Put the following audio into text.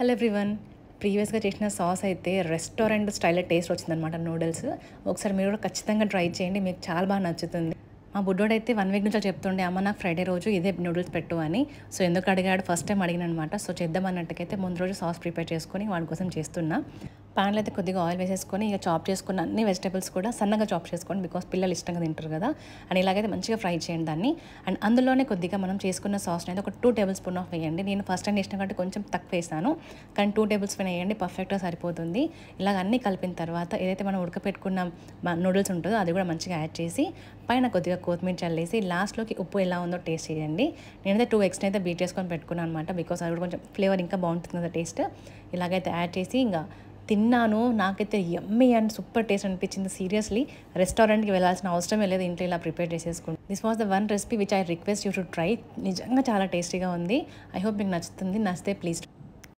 Hello everyone. ప్రీవియస్‌గా చేసిన sauce అయితే రెస్టారెంట్ స్టైల్‌లో టేస్ట్ వచ్చిందనమాట నూడిల్స్. ఒకసారి మీరు కూడా ఖచ్చితంగా ట్రై చేయండి. మీకు చాలా బాగా నచ్చుతుంది. మా బుడ్డోడైతే 1 వీక్ నుంచో చెప్తుండే, "అమ్మ నాకు ఫ్రైడే రోజు ఇదే నూడిల్స్ పెట్టు" అని. సో ఎందుకు అడిగాడు, ఫస్ట్ టైం అడిగాననమాట. సో చేద్దాం అన్నట్టుకైతే ముందు రోజు సాస్ ప్రిపేర్ చేసుకొని వాడి కోసం చేస్తున్నా. ప్యాన్‌లో అయితే కొద్దిగా ఆయిల్ వేసేసుకొని ఇక చాప్ చేసుకున్న అన్ని వెజిటబుల్స్ కూడా సన్నగా చాప్ చేసుకోండి. బికాస్ పిల్లలు ఇష్టంగా తింటారు కదా. అండ్ ఇలాగైతే మంచిగా ఫ్రై చేయండి దాన్ని. అండ్ అందులోనే కొద్దిగా మనం చేసుకున్న సాస్‌ని అయితే ఒక 2 టేబుల్ స్పూన్ ఆఫ్ వేయండి. నేను ఫస్ట్ టైం చేసిన కంటే కొంచెం తక్కువ వేసాను. కానీ 2 టేబుల్ స్పూన్ వేయండి, పర్ఫెక్ట్‌గా సరిపోతుంది. ఇలాగ అన్నీ కలిపిన తర్వాత ఏదైతే మనం ఉడకపెట్టుకున్న నూడిల్స్ ఉంటుందో అది కూడా మంచిగా యాడ్ చేసి పైన కొద్దిగా కొత్తిమీర చల్లేసి లాస్ట్‌లోకి ఉప్పు ఎలా ఉందో టేస్ట్ చేయండి. నేనైతే 2 ఎగ్స్‌ని అయితే బీట్ చేసుకొని పెట్టుకున్నాను అనమాట. బికాస్ అది కూడా కొంచెం ఫ్లేవర్ ఇంకా బాగుంటుంది కదా టేస్ట్. ఇలాగైతే యాడ్ చేసి ఇంకా తిన్నాను. నాకైతే యమ్మీ అండ్ సూపర్ టేస్ట్ అనిపించింది. సీరియస్లీ రెస్టారెంట్‌కి వెళ్ళాల్సిన అవసరమే లేదు. ఇంట్లో ఇలా ప్రిపేర్ చేసేసుకోండి. This was the one recipe which I request you to try. నిజంగా చాలా టేస్టీగా ఉంది. ఐ హోప్ మీకు నచ్చుతుంది. నచ్చితే ప్లీజ్